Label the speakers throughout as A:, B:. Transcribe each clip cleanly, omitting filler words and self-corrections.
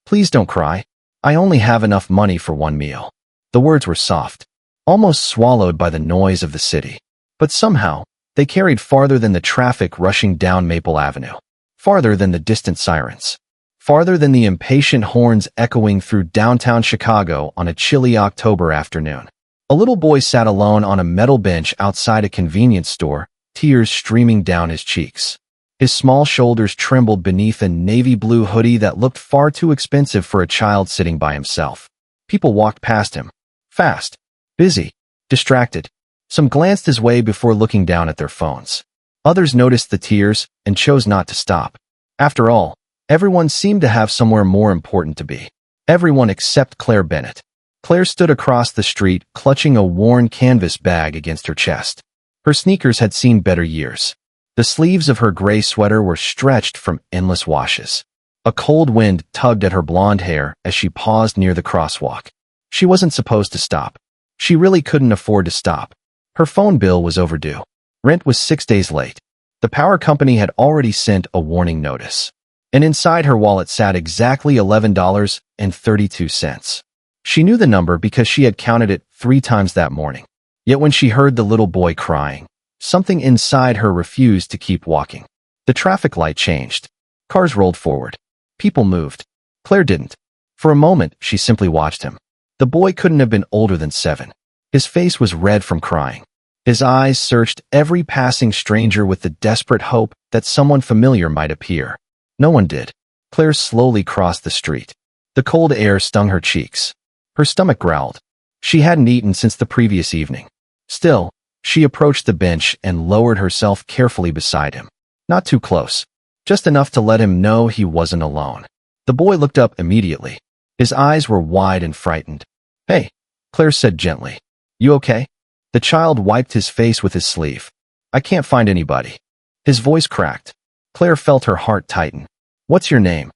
A: Please don't cry. I only have enough money for one meal. The words were soft, almost swallowed by the noise of the city. But somehow, they carried farther than the traffic rushing down Maple Avenue, farther than the distant sirens, farther than the impatient horns echoing through downtown Chicago on a chilly October afternoon. A little boy sat alone on a metal bench outside a convenience store, tears streaming down his cheeks. His small shoulders trembled beneath a navy blue hoodie that looked far too expensive for a child sitting by himself. People walked past him, fast, busy, distracted. Some glanced his way before looking down at their phones. Others noticed the tears and chose not to stop. After all, everyone seemed to have somewhere more important to be. Everyone except Claire Bennett. Claire stood across the street, clutching a worn canvas bag against her chest. Her sneakers had seen better years. The sleeves of her gray sweater were stretched from endless washes. A cold wind tugged at her blonde hair as she paused near the crosswalk. She wasn't supposed to stop. She really couldn't afford to stop. Her phone bill was overdue. Rent was 6 days late. The power company had already sent a warning notice. And inside her wallet sat exactly $11.32. She knew the number because she had counted it 3 times that morning. Yet when she heard the little boy crying, something inside her refused to keep walking. The traffic light changed. Cars rolled forward. People moved. Claire didn't. For a moment, she simply watched him. The boy couldn't have been older than 7. His face was red from crying. His eyes searched every passing stranger with the desperate hope that someone familiar might appear. No one did. Claire slowly crossed the street. The cold air stung her cheeks. Her stomach growled. She hadn't eaten since the previous evening. Still, she approached the bench and lowered herself carefully beside him. Not too close. Just enough to let him know he wasn't alone. The boy looked up immediately. His eyes were wide and frightened. "Hey," Claire said gently. "You okay?" The child wiped his face with his sleeve. "I can't find anybody." His voice cracked. Claire felt her heart tighten. "What's your name?"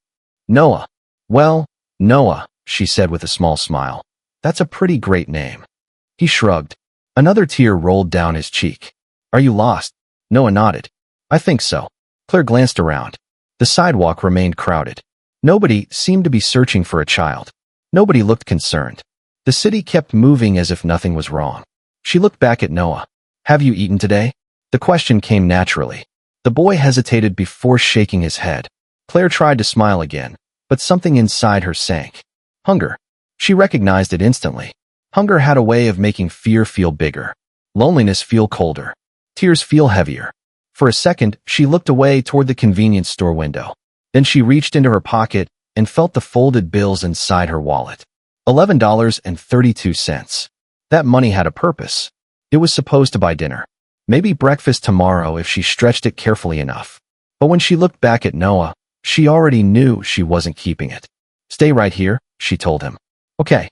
A: "Noah." "Well, Noah," she said with a small smile. "That's a pretty great name." He shrugged. Another tear rolled down his cheek. "Are you lost?" Noah nodded. "I think so." Claire glanced around. The sidewalk remained crowded. Nobody seemed to be searching for a child. Nobody looked concerned. The city kept moving as if nothing was wrong. She looked back at Noah. "Have you eaten today?" The question came naturally. The boy hesitated before shaking his head. Claire tried to smile again, but something inside her sank. Hunger. She recognized it instantly. Hunger had a way of making fear feel bigger, loneliness feel colder, tears feel heavier. For a second, she looked away toward the convenience store window. Then she reached into her pocket and felt the folded bills inside her wallet. $11.32. That money had a purpose. It was supposed to buy dinner. Maybe breakfast tomorrow if she stretched it carefully enough. But when she looked back at Noah, she already knew she wasn't keeping it. "Stay right here," she told him. "Okay."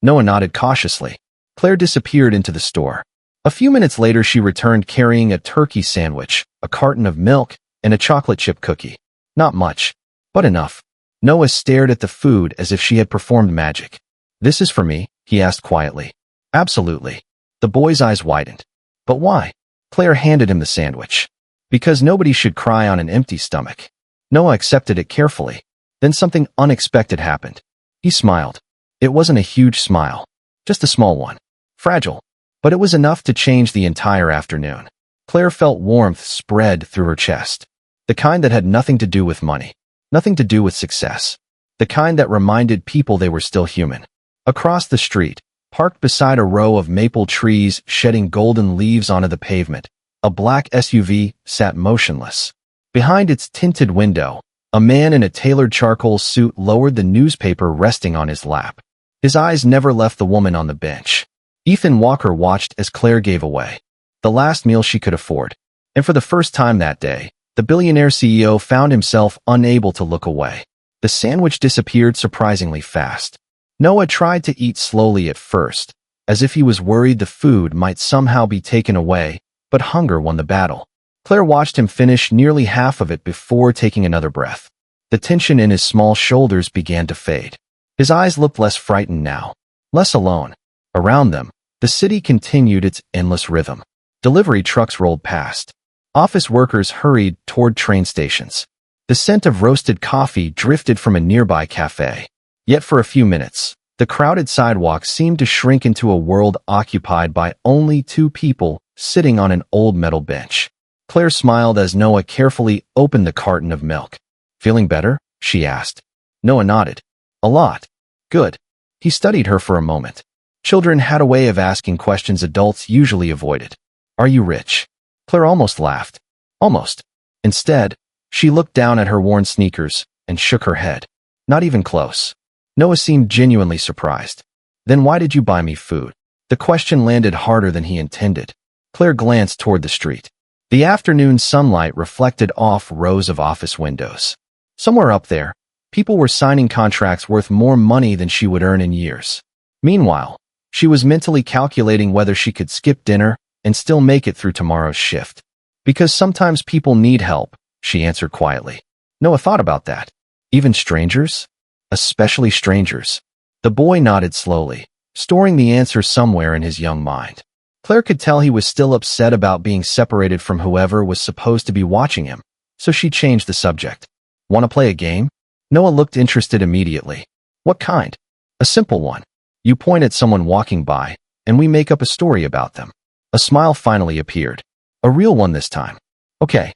A: Noah nodded cautiously. Claire disappeared into the store. A few minutes later, she returned carrying a turkey sandwich, a carton of milk, and a chocolate chip cookie. Not much, but enough. Noah stared at the food as if she had performed magic. "This is for me?" he asked quietly. "Absolutely." The boy's eyes widened. "But why?" Claire handed him the sandwich. "Because nobody should cry on an empty stomach." Noah accepted it carefully. Then something unexpected happened. He smiled. It wasn't a huge smile, just a small one. Fragile. But it was enough to change the entire afternoon. Claire felt warmth spread through her chest. The kind that had nothing to do with money. Nothing to do with success. The kind that reminded people they were still human. Across the street, parked beside a row of maple trees shedding golden leaves onto the pavement, a black SUV sat motionless. Behind its tinted window, a man in a tailored charcoal suit lowered the newspaper resting on his lap. His eyes never left the woman on the bench. Ethan Walker watched as Claire gave away the last meal she could afford. And for the first time that day, the billionaire CEO found himself unable to look away. The sandwich disappeared surprisingly fast. Noah tried to eat slowly at first, as if he was worried the food might somehow be taken away, but hunger won the battle. Claire watched him finish nearly half of it before taking another breath. The tension in his small shoulders began to fade. His eyes looked less frightened now, less alone. Around them, the city continued its endless rhythm. Delivery trucks rolled past. Office workers hurried toward train stations. The scent of roasted coffee drifted from a nearby cafe. Yet for a few minutes, the crowded sidewalk seemed to shrink into a world occupied by only two people sitting on an old metal bench. Claire smiled as Noah carefully opened the carton of milk. "Feeling better?" she asked. Noah nodded. "A lot." "Good." He studied her for a moment. Children had a way of asking questions adults usually avoided. "Are you rich?" Claire almost laughed. Almost. Instead, she looked down at her worn sneakers and shook her head. "Not even close." Noah seemed genuinely surprised. "Then why did you buy me food?" The question landed harder than he intended. Claire glanced toward the street. The afternoon sunlight reflected off rows of office windows. Somewhere up there, people were signing contracts worth more money than she would earn in years. Meanwhile, she was mentally calculating whether she could skip dinner and still make it through tomorrow's shift. "Because sometimes people need help," she answered quietly. Noah thought about that. "Even strangers?" "Especially strangers." The boy nodded slowly, storing the answer somewhere in his young mind. Claire could tell he was still upset about being separated from whoever was supposed to be watching him, so she changed the subject. "Want to play a game?" Noah looked interested immediately. "What kind?" "A simple one. You point at someone walking by, and we make up a story about them." A smile finally appeared. "A real one this time." "Okay."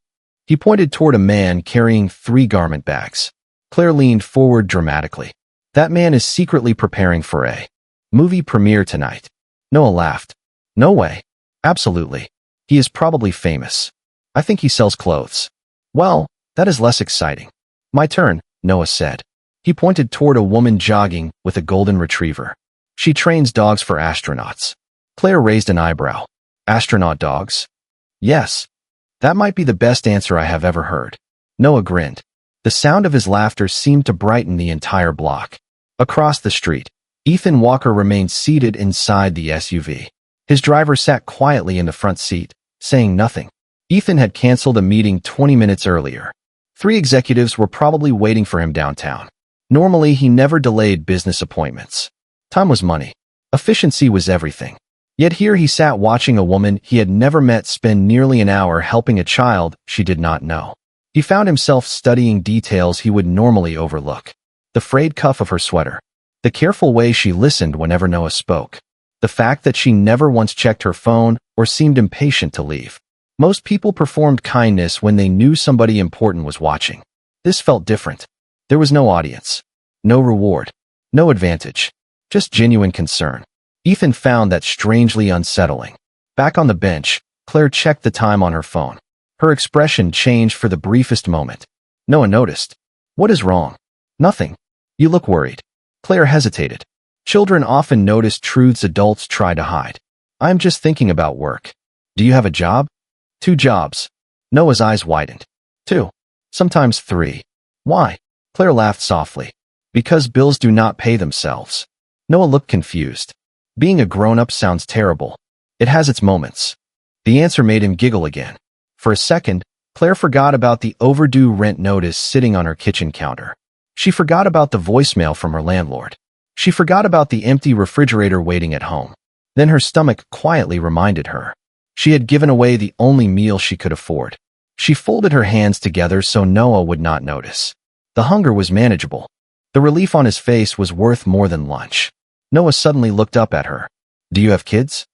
A: He pointed toward a man carrying 3 garment bags. Claire leaned forward dramatically. "That man is secretly preparing for a movie premiere tonight." Noah laughed. "No way." "Absolutely. He is probably famous. I think he sells clothes." "Well, that is less exciting." "My turn," Noah said. He pointed toward a woman jogging with a golden retriever. "She trains dogs for astronauts." Claire raised an eyebrow. "Astronaut dogs?" "Yes. That might be the best answer I have ever heard." Noah grinned. The sound of his laughter seemed to brighten the entire block. Across the street, Ethan Walker remained seated inside the SUV. His driver sat quietly in the front seat, saying nothing. Ethan had canceled a meeting 20 minutes earlier. 3 executives were probably waiting for him downtown. Normally, he never delayed business appointments. Time was money. Efficiency was everything. Yet here he sat watching a woman he had never met spend nearly an hour helping a child she did not know. He found himself studying details he would normally overlook. The frayed cuff of her sweater. The careful way she listened whenever Noah spoke. The fact that she never once checked her phone or seemed impatient to leave. Most people performed kindness when they knew somebody important was watching. This felt different. There was no audience. No reward. No advantage. Just genuine concern. Ethan found that strangely unsettling. Back on the bench, Claire checked the time on her phone. Her expression changed for the briefest moment. Noah noticed. "What is wrong?" "Nothing." "You look worried." Claire hesitated. Children often notice truths adults try to hide. "I'm just thinking about work." "Do you have a job?" "2 jobs." Noah's eyes widened. 2. Sometimes 3. "Why?" Claire laughed softly. "Because bills do not pay themselves." Noah looked confused. Being a grown-up sounds terrible. It has its moments. The answer made him giggle again. For a second, Claire forgot about the overdue rent notice sitting on her kitchen counter. She forgot about the voicemail from her landlord. She forgot about the empty refrigerator waiting at home. Then her stomach quietly reminded her. She had given away the only meal she could afford. She folded her hands together so Noah would not notice. The hunger was manageable. The relief on his face was worth more than lunch. Noah suddenly looked up at her. "Do you have kids?"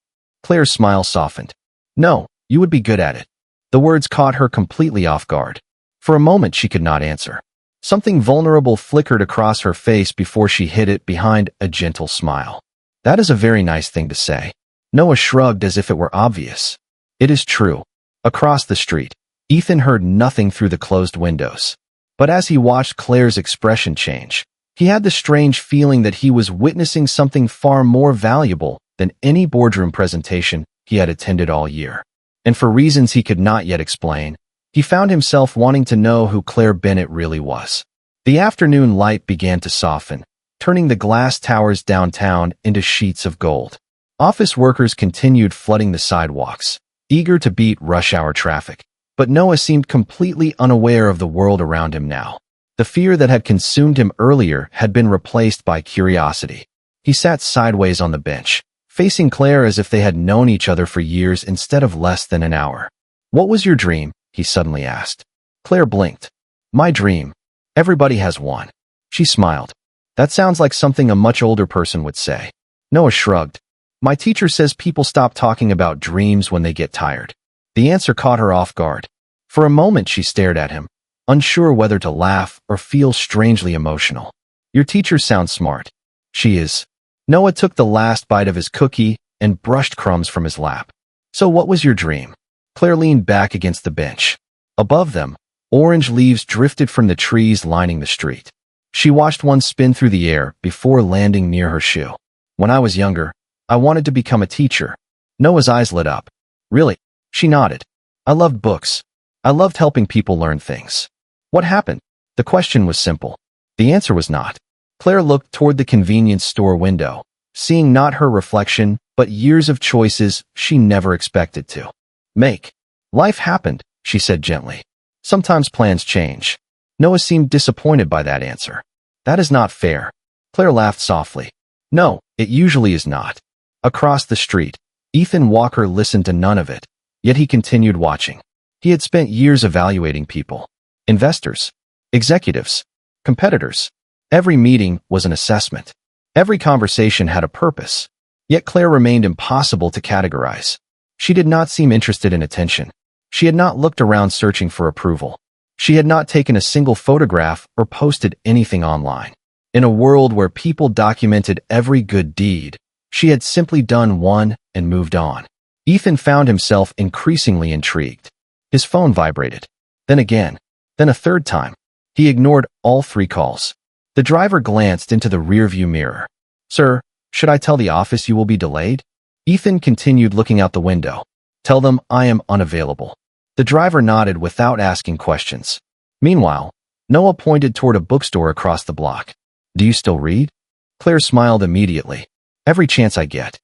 A: Claire's smile softened. "No, you would be good at it." The words caught her completely off guard. For a moment she could not answer. Something vulnerable flickered across her face before she hid it behind a gentle smile. "That is a very nice thing to say." Noah shrugged as if it were obvious. "It is true." Across the street, Ethan heard nothing through the closed windows. But as he watched Claire's expression change, he had the strange feeling that he was witnessing something far more valuable than any boardroom presentation he had attended all year. And for reasons he could not yet explain, he found himself wanting to know who Claire Bennett really was. The afternoon light began to soften, turning the glass towers downtown into sheets of gold. Office workers continued flooding the sidewalks, eager to beat rush-hour traffic. But Noah seemed completely unaware of the world around him now. The fear that had consumed him earlier had been replaced by curiosity. He sat sideways on the bench, facing Claire as if they had known each other for years instead of less than an hour. "What was your dream?" he suddenly asked. Claire blinked. "My dream? Everybody has one." She smiled. That sounds like something a much older person would say. Noah shrugged. My teacher says people stop talking about dreams when they get tired. The answer caught her off guard. For a moment she stared at him, unsure whether to laugh or feel strangely emotional. Your teacher sounds smart. She is. Noah took the last bite of his cookie and brushed crumbs from his lap. So what was your dream? Claire leaned back against the bench. Above them, orange leaves drifted from the trees lining the street. She watched one spin through the air before landing near her shoe. When I was younger, I wanted to become a teacher. Noah's eyes lit up. Really? She nodded. I loved books. I loved helping people learn things. What happened? The question was simple. The answer was not. Claire looked toward the convenience store window, seeing not her reflection, but years of choices she never expected to make. Life happened, she said gently. Sometimes plans change. Noah seemed disappointed by that answer. That is not fair. Claire laughed softly. No, it usually is not. Across the street, Ethan Walker listened to none of it, yet he continued watching. He had spent years evaluating people. Investors, executives, competitors. Every meeting was an assessment. Every conversation had a purpose. Yet Claire remained impossible to categorize. She did not seem interested in attention. She had not looked around searching for approval. She had not taken a single photograph or posted anything online. In a world where people documented every good deed, she had simply done one and moved on. Ethan found himself increasingly intrigued. His phone vibrated. Then again. Then a third time. He ignored all 3 calls. The driver glanced into the rearview mirror. Sir, should I tell the office you will be delayed? Ethan continued looking out the window. Tell them I am unavailable. The driver nodded without asking questions. Meanwhile, Noah pointed toward a bookstore across the block. Do you still read? Claire smiled immediately. Every chance I get.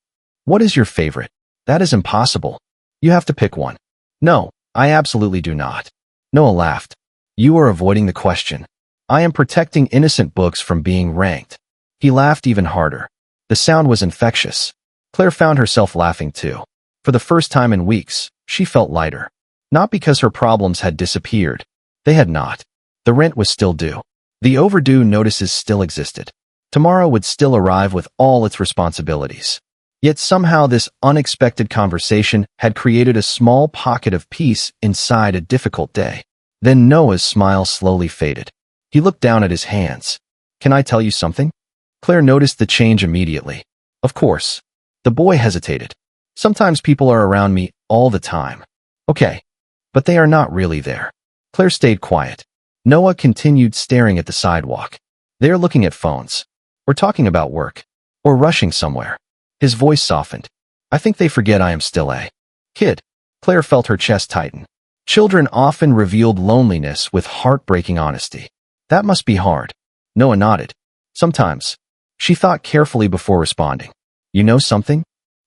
A: What is your favorite? That is impossible. You have to pick one. No, I absolutely do not. Noah laughed. You are avoiding the question. I am protecting innocent books from being ranked. He laughed even harder. The sound was infectious. Claire found herself laughing too. For the first time in weeks, she felt lighter. Not because her problems had disappeared. They had not. The rent was still due. The overdue notices still existed. Tomorrow would still arrive with all its responsibilities. Yet somehow this unexpected conversation had created a small pocket of peace inside a difficult day. Then Noah's smile slowly faded. He looked down at his hands. Can I tell you something? Claire noticed the change immediately. Of course. The boy hesitated. Sometimes people are around me all the time. Okay. But they are not really there. Claire stayed quiet. Noah continued staring at the sidewalk. They are looking at phones. Or talking about work. Or rushing somewhere. His voice softened. I think they forget I am still a kid. Claire felt her chest tighten. Children often revealed loneliness with heartbreaking honesty. That must be hard. Noah nodded. Sometimes. She thought carefully before responding. You know something?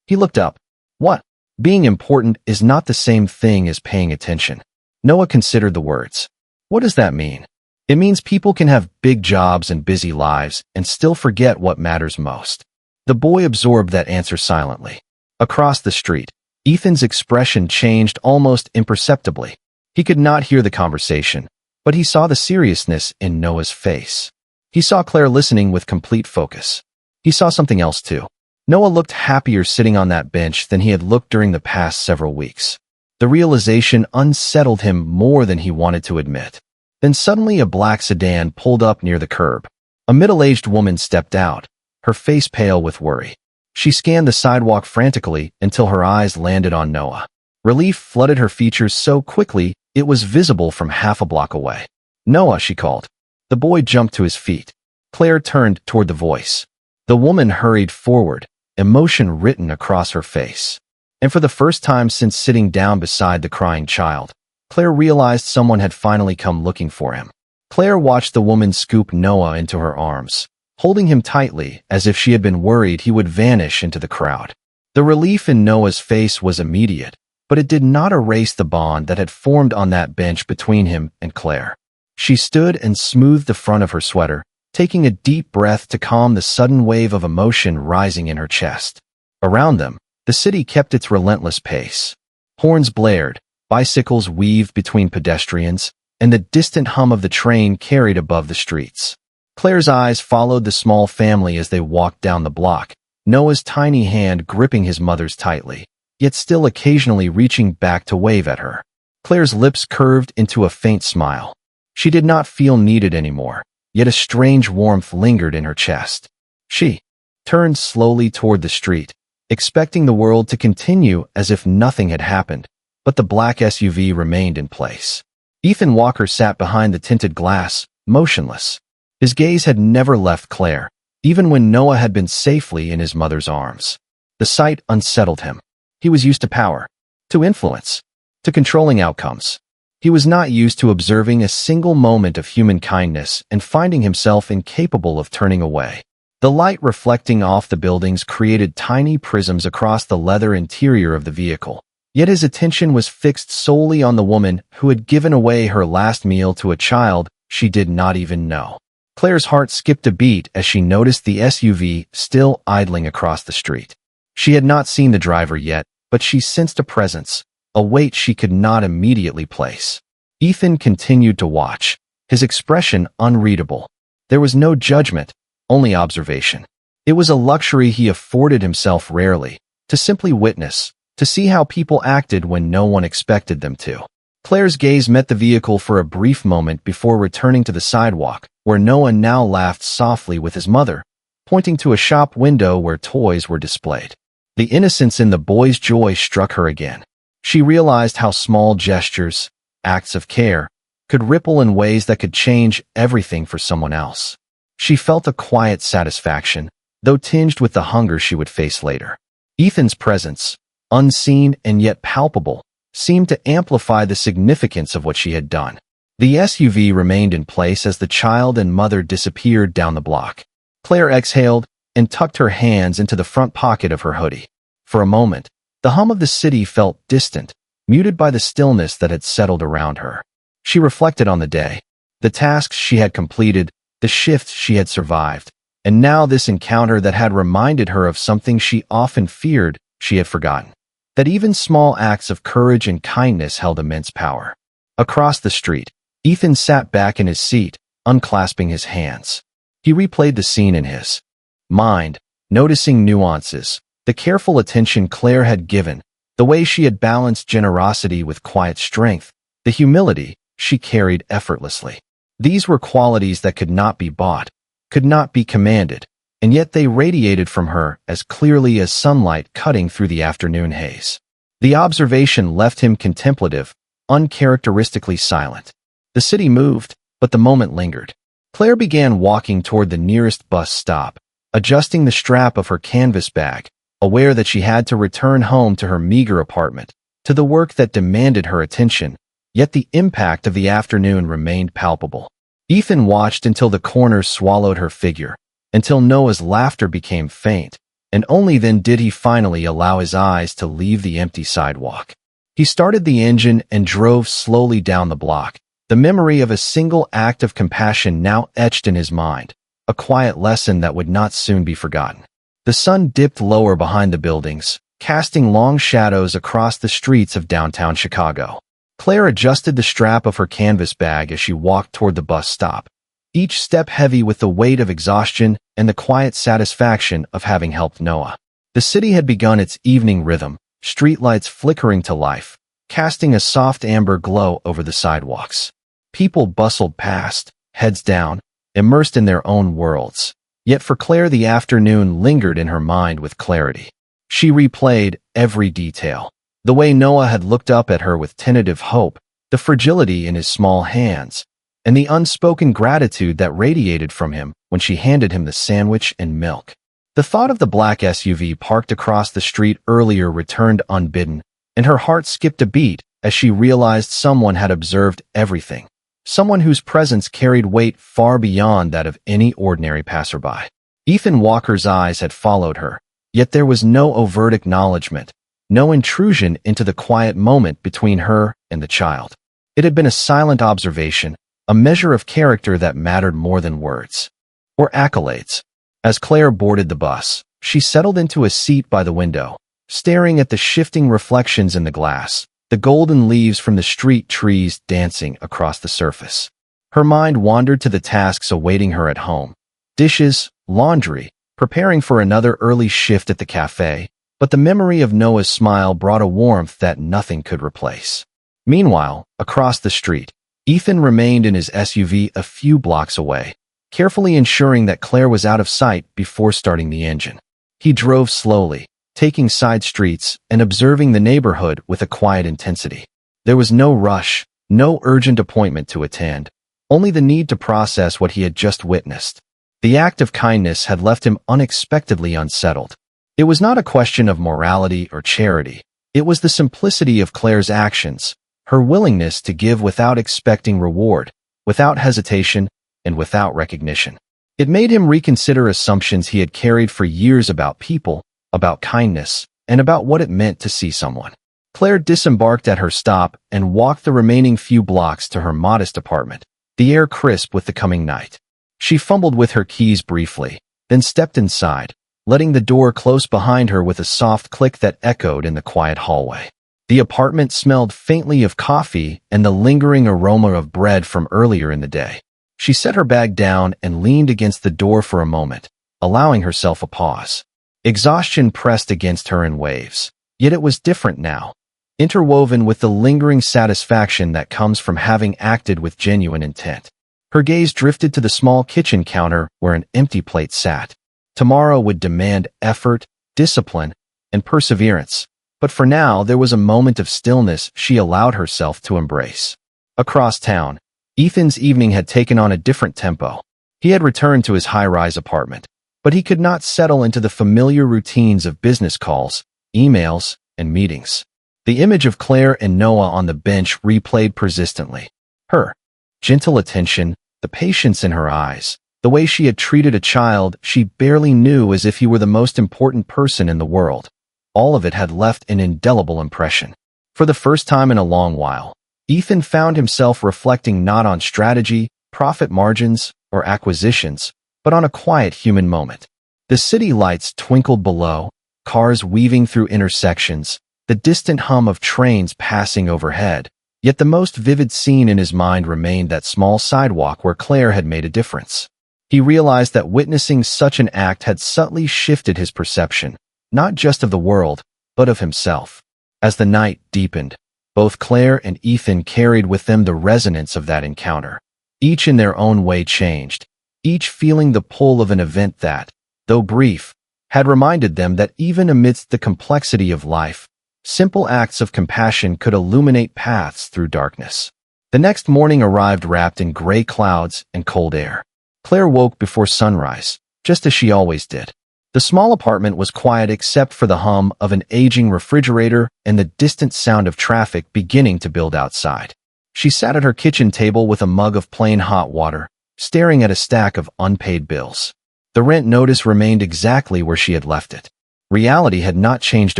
A: He looked up. What? Being important is not the same thing as paying attention. Noah considered the words. What does that mean? It means people can have big jobs and busy lives and still forget what matters most. The boy absorbed that answer silently. Across the street, Ethan's expression changed almost imperceptibly. He could not hear the conversation, but he saw the seriousness in Noah's face. He saw Claire listening with complete focus. He saw something else too. Noah looked happier sitting on that bench than he had looked during the past several weeks. The realization unsettled him more than he wanted to admit. Then suddenly a black sedan pulled up near the curb. A middle-aged woman stepped out, her face pale with worry. She scanned the sidewalk frantically until her eyes landed on Noah. Relief flooded her features so quickly it was visible from half a block away. Noah, she called. The boy jumped to his feet. Claire turned toward the voice. The woman hurried forward, emotion written across her face. And for the first time since sitting down beside the crying child, Claire realized someone had finally come looking for him. Claire watched the woman scoop Noah into her arms, holding him tightly as if she had been worried he would vanish into the crowd. The relief in Noah's face was immediate, but it did not erase the bond that had formed on that bench between him and Claire. She stood and smoothed the front of her sweater, taking a deep breath to calm the sudden wave of emotion rising in her chest. Around them, the city kept its relentless pace. Horns blared, bicycles weaved between pedestrians, and the distant hum of the train carried above the streets. Claire's eyes followed the small family as they walked down the block, Noah's tiny hand gripping his mother's tightly, yet still occasionally reaching back to wave at her. Claire's lips curved into a faint smile. She did not feel needed anymore, yet a strange warmth lingered in her chest. She turned slowly toward the street, expecting the world to continue as if nothing had happened, but the black SUV remained in place. Ethan Walker sat behind the tinted glass, motionless. His gaze had never left Claire, even when Noah had been safely in his mother's arms. The sight unsettled him. He was used to power, to influence, to controlling outcomes. He was not used to observing a single moment of human kindness and finding himself incapable of turning away. The light reflecting off the buildings created tiny prisms across the leather interior of the vehicle, yet his attention was fixed solely on the woman who had given away her last meal to a child she did not even know. Claire's heart skipped a beat as she noticed the SUV still idling across the street. She had not seen the driver yet, but she sensed a presence, a weight she could not immediately place. Ethan continued to watch, his expression unreadable. There was no judgment, only observation. It was a luxury he afforded himself rarely, to simply witness, to see how people acted when no one expected them to. Claire's gaze met the vehicle for a brief moment before returning to the sidewalk, where Noah now laughed softly with his mother, pointing to a shop window where toys were displayed. The innocence in the boy's joy struck her again. She realized how small gestures, acts of care, could ripple in ways that could change everything for someone else. She felt a quiet satisfaction, though tinged with the hunger she would face later. Ethan's presence, unseen and yet palpable, seemed to amplify the significance of what she had done. The SUV remained in place as the child and mother disappeared down the block. Claire exhaled and tucked her hands into the front pocket of her hoodie. For a moment, the hum of the city felt distant, muted by the stillness that had settled around her. She reflected on the day, the tasks she had completed, the shifts she had survived, and now this encounter that had reminded her of something she often feared she had forgotten. That even small acts of courage and kindness held immense power. Across the street, Ethan sat back in his seat, unclasping his hands. He replayed the scene in his mind, noticing nuances, the careful attention Claire had given, the way she had balanced generosity with quiet strength, the humility she carried effortlessly. These were qualities that could not be bought, could not be commanded, and yet they radiated from her as clearly as sunlight cutting through the afternoon haze. The observation left him contemplative, uncharacteristically silent. The city moved, but the moment lingered. Claire began walking toward the nearest bus stop, adjusting the strap of her canvas bag, aware that she had to return home to her meager apartment, to the work that demanded her attention, yet the impact of the afternoon remained palpable. Ethan watched until the corner swallowed her figure, until Noah's laughter became faint, and only then did he finally allow his eyes to leave the empty sidewalk. He started the engine and drove slowly down the block, the memory of a single act of compassion now etched in his mind, a quiet lesson that would not soon be forgotten. The sun dipped lower behind the buildings, casting long shadows across the streets of downtown Chicago. Claire adjusted the strap of her canvas bag as she walked toward the bus stop, each step heavy with the weight of exhaustion and the quiet satisfaction of having helped Noah. The city had begun its evening rhythm, streetlights flickering to life, casting a soft amber glow over the sidewalks. People bustled past, heads down, immersed in their own worlds. Yet for Claire the afternoon lingered in her mind with clarity. She replayed every detail. The way Noah had looked up at her with tentative hope, the fragility in his small hands, and the unspoken gratitude that radiated from him when she handed him the sandwich and milk. The thought of the black SUV parked across the street earlier returned unbidden, and her heart skipped a beat as she realized someone had observed everything. Someone whose presence carried weight far beyond that of any ordinary passerby. Ethan Walker's eyes had followed her, yet there was no overt acknowledgement, no intrusion into the quiet moment between her and the child. It had been a silent observation, a measure of character that mattered more than words or accolades. As Claire boarded the bus, she settled into a seat by the window, staring at the shifting reflections in the glass, the golden leaves from the street trees dancing across the surface. Her mind wandered to the tasks awaiting her at home. Dishes, laundry, preparing for another early shift at the cafe, but the memory of Noah's smile brought a warmth that nothing could replace. Meanwhile, across the street, Ethan remained in his SUV a few blocks away, carefully ensuring that Claire was out of sight before starting the engine. He drove slowly, taking side streets and observing the neighborhood with a quiet intensity. There was no rush, no urgent appointment to attend, only the need to process what he had just witnessed. The act of kindness had left him unexpectedly unsettled. It was not a question of morality or charity. It was the simplicity of Claire's actions, her willingness to give without expecting reward, without hesitation, and without recognition. It made him reconsider assumptions he had carried for years about people, about kindness, and about what it meant to see someone. Claire disembarked at her stop and walked the remaining few blocks to her modest apartment, the air crisp with the coming night. She fumbled with her keys briefly, then stepped inside, letting the door close behind her with a soft click that echoed in the quiet hallway. The apartment smelled faintly of coffee and the lingering aroma of bread from earlier in the day. She set her bag down and leaned against the door for a moment, allowing herself a pause. Exhaustion pressed against her in waves, yet it was different now, interwoven with the lingering satisfaction that comes from having acted with genuine intent. Her gaze drifted to the small kitchen counter where an empty plate sat. Tomorrow would demand effort, discipline, and perseverance, but for now there was a moment of stillness she allowed herself to embrace. Across town, Ethan's evening had taken on a different tempo. He had returned to his high-rise apartment, but he could not settle into the familiar routines of business calls, emails, and meetings. The image of Claire and Noah on the bench replayed persistently. Her gentle attention, the patience in her eyes, the way she had treated a child she barely knew as if he were the most important person in the world. All of it had left an indelible impression. For the first time in a long while, Ethan found himself reflecting not on strategy, profit margins, or acquisitions, but on a quiet human moment. The city lights twinkled below, cars weaving through intersections, the distant hum of trains passing overhead. Yet the most vivid scene in his mind remained that small sidewalk where Claire had made a difference. He realized that witnessing such an act had subtly shifted his perception, not just of the world, but of himself. As the night deepened, both Claire and Ethan carried with them the resonance of that encounter. Each in their own way changed, each feeling the pull of an event that, though brief, had reminded them that even amidst the complexity of life, simple acts of compassion could illuminate paths through darkness. The next morning arrived wrapped in gray clouds and cold air. Claire woke before sunrise, just as she always did. The small apartment was quiet except for the hum of an aging refrigerator and the distant sound of traffic beginning to build outside. She sat at her kitchen table with a mug of plain hot water, staring at a stack of unpaid bills. The rent notice remained exactly where she had left it. Reality had not changed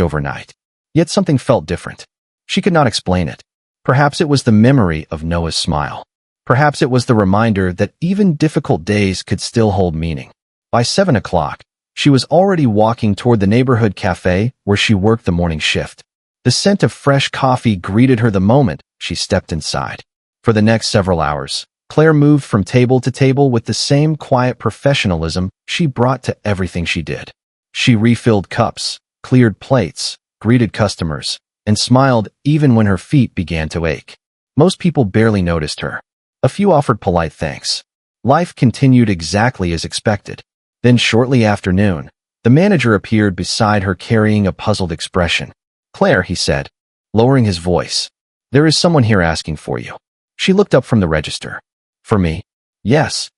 A: overnight. Yet something felt different. She could not explain it. Perhaps it was the memory of Noah's smile. Perhaps it was the reminder that even difficult days could still hold meaning. By 7 o'clock, she was already walking toward the neighborhood cafe where she worked the morning shift. The scent of fresh coffee greeted her the moment she stepped inside. For the next several hours, Claire moved from table to table with the same quiet professionalism she brought to everything she did. She refilled cups, cleared plates, greeted customers, and smiled even when her feet began to ache. Most people barely noticed her. A few offered polite thanks. Life continued exactly as expected. Then shortly after noon, the manager appeared beside her carrying a puzzled expression. "Claire," he said, lowering his voice, "there is someone here asking for you." She looked up from the register. "For me?" "Yes."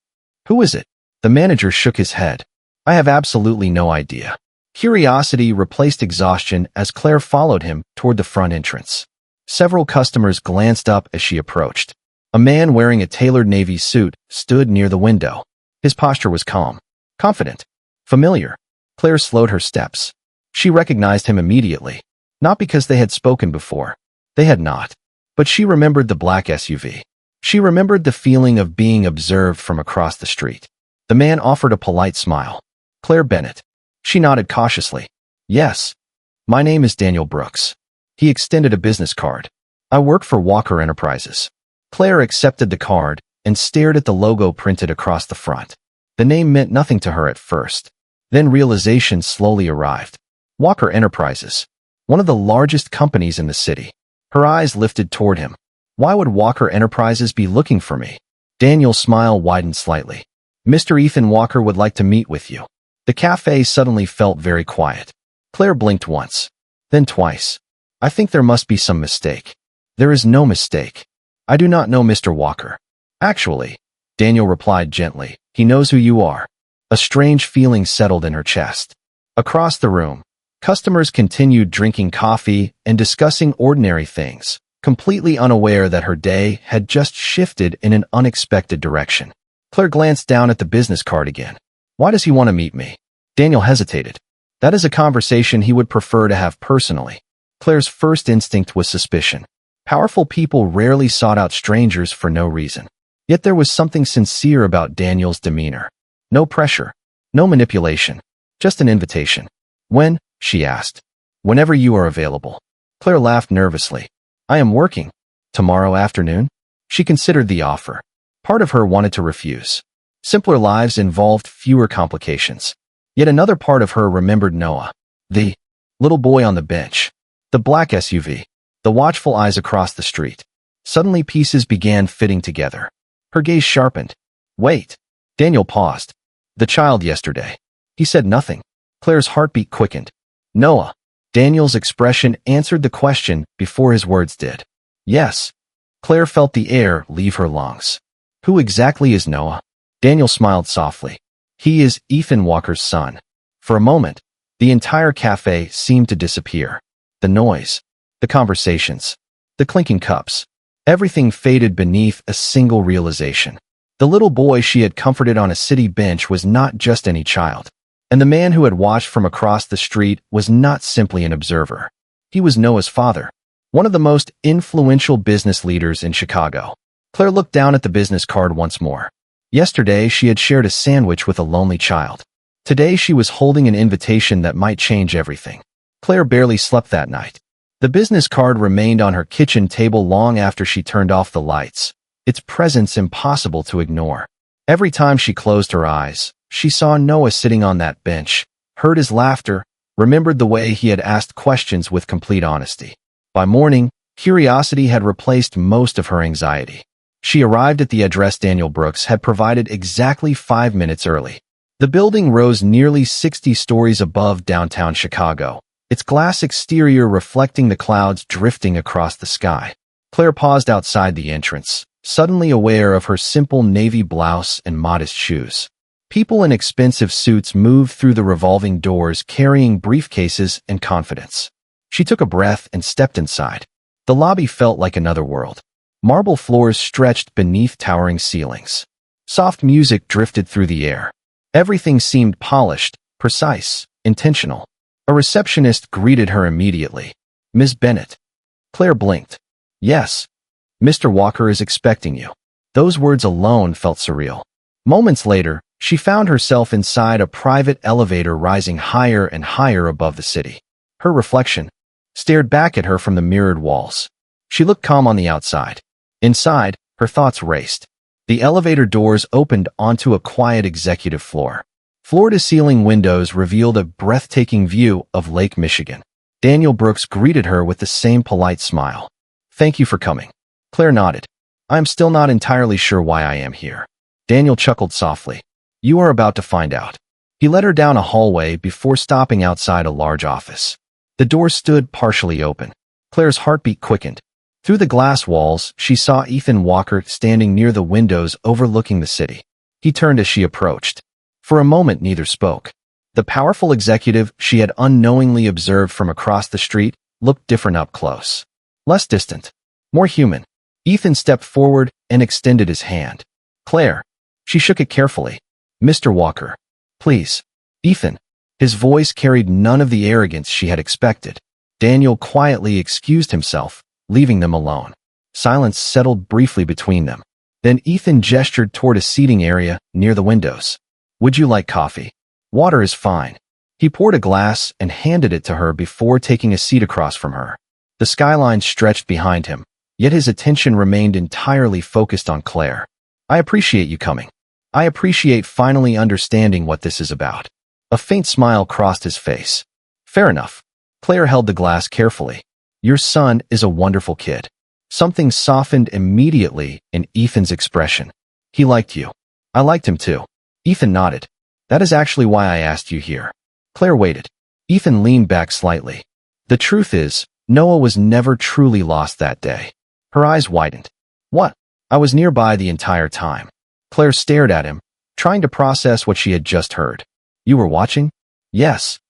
A: "Who is it?" The manager shook his head. "I have absolutely no idea." Curiosity replaced exhaustion as Claire followed him toward the front entrance. Several customers glanced up as she approached. A man wearing a tailored navy suit stood near the window. His posture was calm, confident, familiar. Claire slowed her steps. She recognized him immediately, not because they had spoken before. They had not. But she remembered the black SUV. She remembered the feeling of being observed from across the street. The man offered a polite smile. "Claire Bennett." She nodded cautiously. "Yes. My name is Daniel Brooks." He extended a business card. "I work for Walker Enterprises." Claire accepted the card, and stared at the logo printed across the front. The name meant nothing to her at first. Then realization slowly arrived. Walker Enterprises, one of the largest companies in the city. Her eyes lifted toward him. Why would Walker Enterprises be looking for me? Daniel's smile widened slightly. Mr. Ethan Walker would like to meet with you. The cafe suddenly felt very quiet. Claire blinked once, then twice. I think there must be some mistake. There is no mistake. I do not know Mr. Walker. Actually, Daniel replied gently, he knows who you are. A strange feeling settled in her chest. Across the room, customers continued drinking coffee and discussing ordinary things, completely unaware that her day had just shifted in an unexpected direction. Claire glanced down at the business card again. Why does he want to meet me? Daniel hesitated. That is a conversation he would prefer to have personally. Claire's first instinct was suspicion. Powerful people rarely sought out strangers for no reason. Yet there was something sincere about Daniel's demeanor. No pressure, no manipulation, just an invitation. When? She asked. Whenever you are available. Claire laughed nervously. I am working. Tomorrow afternoon? She considered the offer. Part of her wanted to refuse. Simpler lives involved fewer complications. Yet another part of her remembered Noah, the little boy on the bench, the black SUV, the watchful eyes across the street. Suddenly pieces began fitting together. Her gaze sharpened. Wait. Daniel paused. The child yesterday. He said nothing. Claire's heartbeat quickened. Noah. Daniel's expression answered the question before his words did. Yes. Claire felt the air leave her lungs. Who exactly is Noah? Daniel smiled softly. He is Ethan Walker's son. For a moment, the entire cafe seemed to disappear. The noise, the conversations, the clinking cups, everything faded beneath a single realization. The little boy she had comforted on a city bench was not just any child. And the man who had watched from across the street was not simply an observer. He was Noah's father, one of the most influential business leaders in Chicago. Claire looked down at the business card once more. Yesterday, she had shared a sandwich with a lonely child. Today, she was holding an invitation that might change everything. Claire barely slept that night. The business card remained on her kitchen table long after she turned off the lights, its presence impossible to ignore. Every time she closed her eyes, she saw Noah sitting on that bench, heard his laughter, remembered the way he had asked questions with complete honesty. By morning, curiosity had replaced most of her anxiety. She arrived at the address Daniel Brooks had provided exactly 5 minutes early. The building rose nearly 60 stories above downtown Chicago, its glass exterior reflecting the clouds drifting across the sky. Claire paused outside the entrance, suddenly aware of her simple navy blouse and modest shoes. People in expensive suits moved through the revolving doors carrying briefcases and confidence. She took a breath and stepped inside. The lobby felt like another world. Marble floors stretched beneath towering ceilings. Soft music drifted through the air. Everything seemed polished, precise, intentional. A receptionist greeted her immediately. Ms. Bennett. Claire blinked. Yes. Mr. Walker is expecting you. Those words alone felt surreal. Moments later, she found herself inside a private elevator rising higher and higher above the city. Her reflection stared back at her from the mirrored walls. She looked calm on the outside. Inside, her thoughts raced. The elevator doors opened onto a quiet executive floor. Floor-to-ceiling windows revealed a breathtaking view of Lake Michigan. Daniel Brooks greeted her with the same polite smile. Thank you for coming. Claire nodded. I am still not entirely sure why I am here. Daniel chuckled softly. You are about to find out. He led her down a hallway before stopping outside a large office. The door stood partially open. Claire's heartbeat quickened. Through the glass walls, she saw Ethan Walker standing near the windows overlooking the city. He turned as she approached. For a moment, neither spoke. The powerful executive she had unknowingly observed from across the street looked different up close. Less distant. More human. Ethan stepped forward and extended his hand. Claire. She shook it carefully. Mr. Walker. Please. Ethan. His voice carried none of the arrogance she had expected. Daniel quietly excused himself, leaving them alone. Silence settled briefly between them. Then Ethan gestured toward a seating area near the windows. Would you like coffee? Water is fine. He poured a glass and handed it to her before taking a seat across from her. The skyline stretched behind him, yet his attention remained entirely focused on Claire. I appreciate you coming. I appreciate finally understanding what this is about. A faint smile crossed his face. Fair enough. Claire held the glass carefully. Your son is a wonderful kid. Something softened immediately in Ethan's expression. He liked you. I liked him too. Ethan nodded. That is actually why I asked you here. Claire waited. Ethan leaned back slightly. The truth is, Noah was never truly lost that day. Her eyes widened. What? I was nearby the entire time. Claire stared at him, trying to process what she had just heard. You were watching? Yes.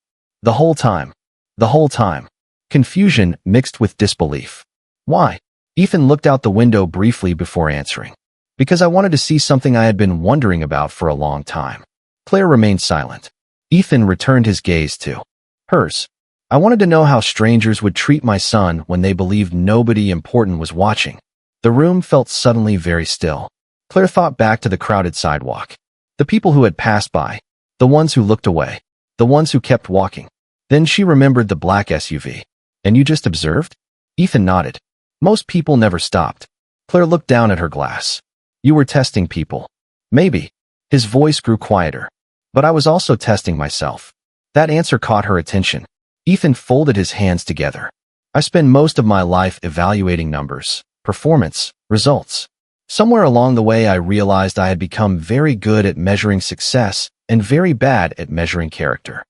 A: The whole time. The whole time. Confusion mixed with disbelief. Why? Ethan looked out the window briefly before answering. Because I wanted to see something I had been wondering about for a long time. Claire remained silent. Ethan returned his gaze to hers. I wanted to know how strangers would treat my son when they believed nobody important was watching. The room felt suddenly very still. Claire thought back to the crowded sidewalk. The people who had passed by. The ones who looked away. The ones who kept walking. Then she remembered the black SUV. And you just observed? Ethan nodded. Most people never stopped. Claire looked down at her glass. You were testing people. Maybe. His voice grew quieter. But I was also testing myself. That answer caught her attention. Ethan folded his hands together. I spend most of my life evaluating numbers, performance, results. Somewhere along the way I realized I had become very good at measuring success and very bad at measuring character.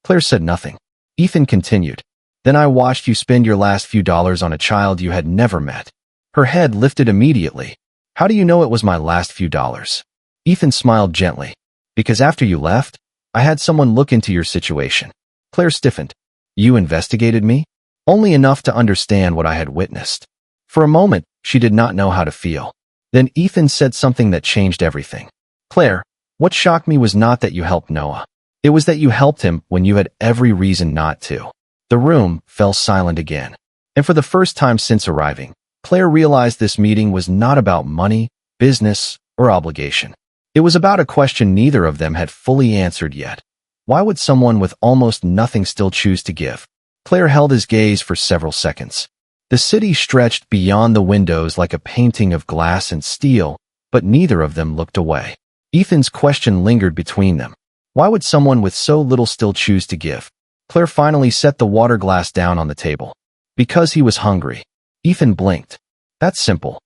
A: Claire said nothing. Ethan continued. Then I watched you spend your last few dollars on a child you had never met. Her head lifted immediately. How do you know it was my last few dollars? Ethan smiled gently. Because after you left, I had someone look into your situation. Claire stiffened. You investigated me? Only enough to understand what I had witnessed. For a moment, she did not know how to feel. Then Ethan said something that changed everything. Claire, what shocked me was not that you helped Noah. It was that you helped him when you had every reason not to. The room fell silent again. And for the first time since arriving, Claire realized this meeting was not about money, business, or obligation. It was about a question neither of them had fully answered yet. Why would someone with almost nothing still choose to give? Claire held his gaze for several seconds. The city stretched beyond the windows like a painting of glass and steel, but neither of them looked away. Ethan's question lingered between them. Why would someone with so little still choose to give? Claire finally set the water glass down on the table. Because he was hungry. Ethan blinked. That's simple.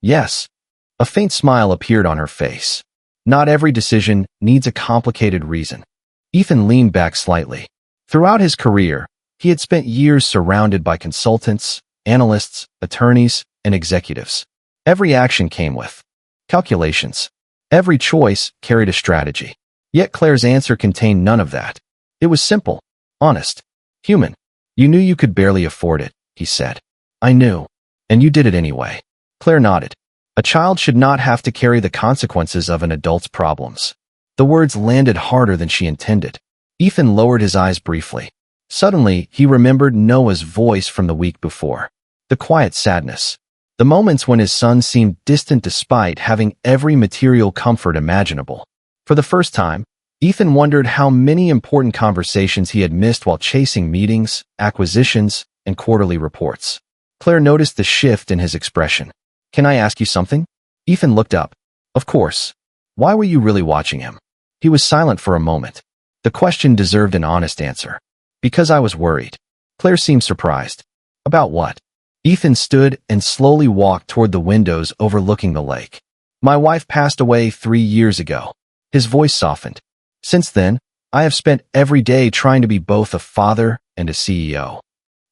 A: Yes. A faint smile appeared on her face. Not every decision needs a complicated reason. Ethan leaned back slightly. Throughout his career, he had spent years surrounded by consultants, analysts, attorneys, and executives. Every action came with calculations. Every choice carried a strategy. Yet Claire's answer contained none of that. It was simple, honest, human. You knew you could barely afford it, he said. I knew. And you did it anyway. Claire nodded. A child should not have to carry the consequences of an adult's problems. The words landed harder than she intended. Ethan lowered his eyes briefly. Suddenly, he remembered Noah's voice from the week before. The quiet sadness. The moments when his son seemed distant despite having every material comfort imaginable. For the first time, Ethan wondered how many important conversations he had missed while chasing meetings, acquisitions, and quarterly reports. Claire noticed the shift in his expression. Can I ask you something? Ethan looked up. Of course. Why were you really watching him? He was silent for a moment. The question deserved an honest answer. Because I was worried. Claire seemed surprised. About what? Ethan stood and slowly walked toward the windows overlooking the lake. My wife passed away 3 years ago. His voice softened. Since then, I have spent every day trying to be both a father and a CEO.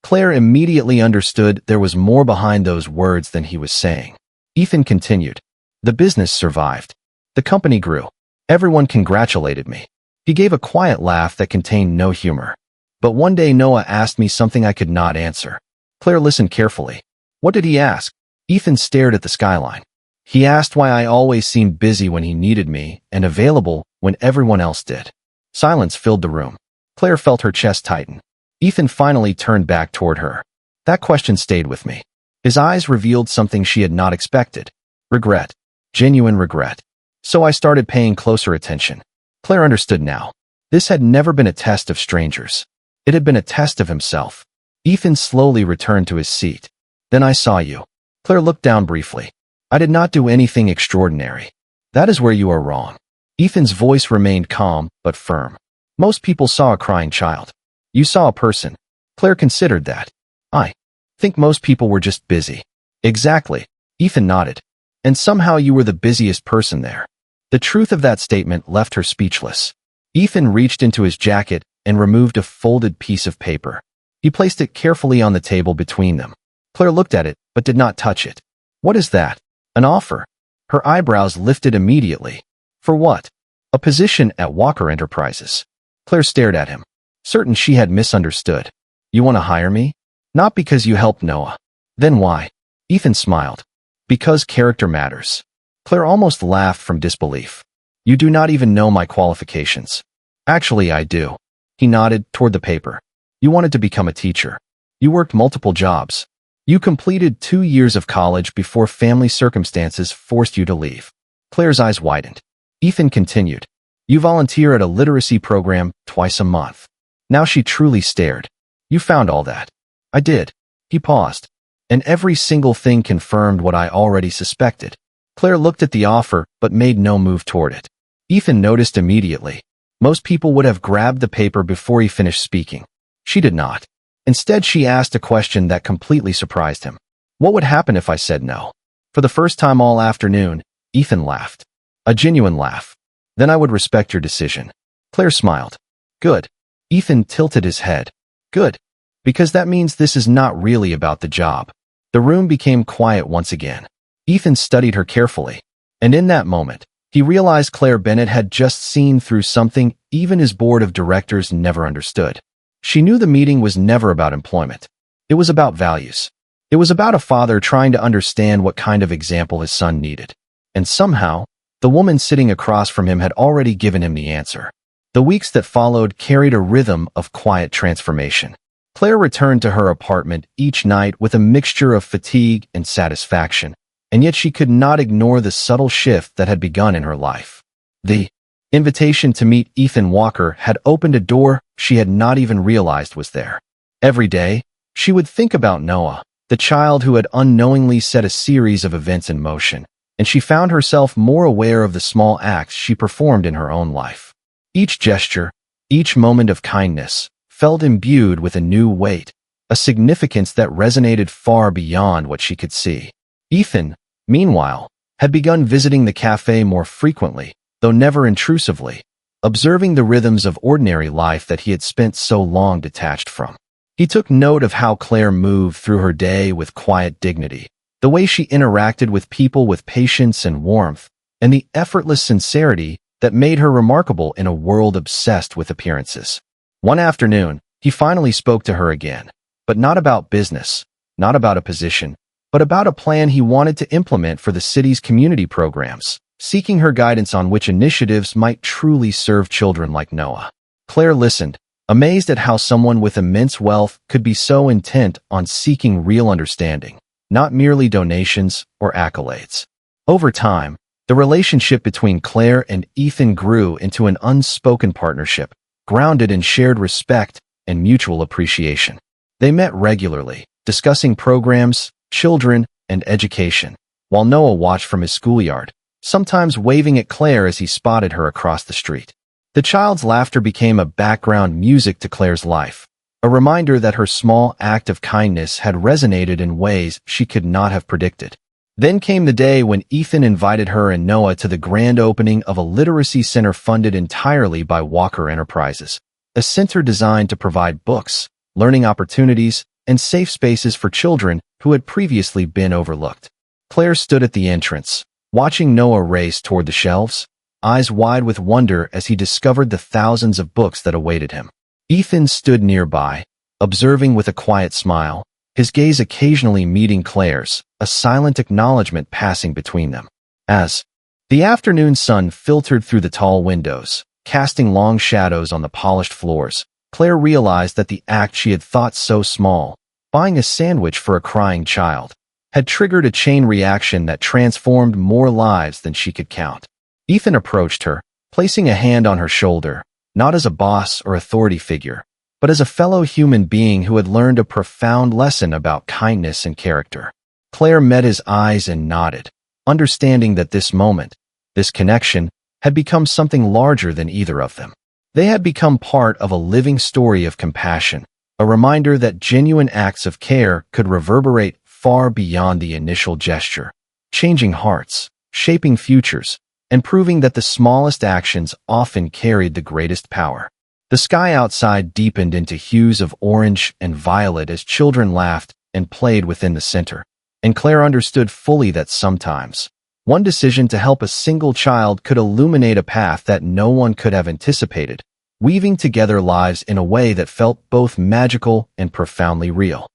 A: Claire immediately understood there was more behind those words than he was saying. Ethan continued. The business survived. The company grew. Everyone congratulated me. He gave a quiet laugh that contained no humor. But one day Noah asked me something I could not answer. Claire listened carefully. What did he ask? Ethan stared at the skyline. He asked why I always seemed busy when he needed me and available when everyone else did. Silence filled the room. Claire felt her chest tighten. Ethan finally turned back toward her. That question stayed with me. His eyes revealed something she had not expected. Regret. Genuine regret. So I started paying closer attention. Claire understood now. This had never been a test of strangers. It had been a test of himself. Ethan slowly returned to his seat. Then I saw you. Claire looked down briefly. I did not do anything extraordinary. That is where you are wrong. Ethan's voice remained calm but firm. Most people saw a crying child. You saw a person. Claire considered that. I think most people were just busy. Exactly. Ethan nodded. And somehow you were the busiest person there. The truth of that statement left her speechless. Ethan reached into his jacket and removed a folded piece of paper. He placed it carefully on the table between them. Claire looked at it, but did not touch it. What is that? An offer. Her eyebrows lifted immediately. For what? A position at Walker Enterprises. Claire stared at him, certain she had misunderstood. You want to hire me? Not because you helped Noah. Then why? Ethan smiled. Because character matters. Claire almost laughed from disbelief. You do not even know my qualifications. Actually, I do. He nodded toward the paper. You wanted to become a teacher. You worked multiple jobs. You completed 2 years of college before family circumstances forced you to leave. Claire's eyes widened. Ethan continued. You volunteer at a literacy program twice a month. Now she truly stared. You found all that. I did. He paused. And every single thing confirmed what I already suspected. Claire looked at the offer but made no move toward it. Ethan noticed immediately. Most people would have grabbed the paper before he finished speaking. She did not. Instead, she asked a question that completely surprised him. What would happen if I said no? For the first time all afternoon, Ethan laughed. A genuine laugh. Then I would respect your decision. Claire smiled. Good. Ethan tilted his head. Good. Because that means this is not really about the job. The room became quiet once again. Ethan studied her carefully. And in that moment, he realized Claire Bennett had just seen through something even his board of directors never understood. She knew the meeting was never about employment. It was about values. It was about a father trying to understand what kind of example his son needed. And somehow, the woman sitting across from him had already given him the answer. The weeks that followed carried a rhythm of quiet transformation. Claire returned to her apartment each night with a mixture of fatigue and satisfaction, and yet she could not ignore the subtle shift that had begun in her life. The invitation to meet Ethan Walker had opened a door she had not even realized was there. Every day, she would think about Noah, the child who had unknowingly set a series of events in motion, and she found herself more aware of the small acts she performed in her own life. Each gesture, each moment of kindness, felt imbued with a new weight, a significance that resonated far beyond what she could see. Ethan, meanwhile, had begun visiting the cafe more frequently, though never intrusively, observing the rhythms of ordinary life that he had spent so long detached from. He took note of how Claire moved through her day with quiet dignity, the way she interacted with people with patience and warmth, and the effortless sincerity that made her remarkable in a world obsessed with appearances. One afternoon, he finally spoke to her again, but not about business, not about a position, but about a plan he wanted to implement for the city's community programs, seeking her guidance on which initiatives might truly serve children like Noah. Claire listened, amazed at how someone with immense wealth could be so intent on seeking real understanding, not merely donations or accolades. Over time, the relationship between Claire and Ethan grew into an unspoken partnership, grounded in shared respect and mutual appreciation. They met regularly, discussing programs, children, and education, while Noah watched from his schoolyard, sometimes waving at Claire as he spotted her across the street. The child's laughter became a background music to Claire's life, a reminder that her small act of kindness had resonated in ways she could not have predicted. Then came the day when Ethan invited her and Noah to the grand opening of a literacy center funded entirely by Walker Enterprises, a center designed to provide books, learning opportunities, and safe spaces for children who had previously been overlooked. Claire stood at the entrance, watching Noah race toward the shelves, eyes wide with wonder as he discovered the thousands of books that awaited him. Ethan stood nearby, observing with a quiet smile, his gaze occasionally meeting Claire's, a silent acknowledgement passing between them. As the afternoon sun filtered through the tall windows, casting long shadows on the polished floors, Claire realized that the act she had thought so small, buying a sandwich for a crying child, had triggered a chain reaction that transformed more lives than she could count. Ethan approached her, placing a hand on her shoulder, not as a boss or authority figure, but as a fellow human being who had learned a profound lesson about kindness and character. Claire met his eyes and nodded, understanding that this moment, This connection had become something larger than either of them. They had become part of a living story of compassion, a reminder that genuine acts of care could reverberate far beyond the initial gesture, changing hearts, shaping futures, and proving that the smallest actions often carried the greatest power. The sky outside deepened into hues of orange and violet as children laughed and played within the center, and Claire understood fully that sometimes one decision to help a single child could illuminate a path that no one could have anticipated, weaving together lives in a way that felt both magical and profoundly real.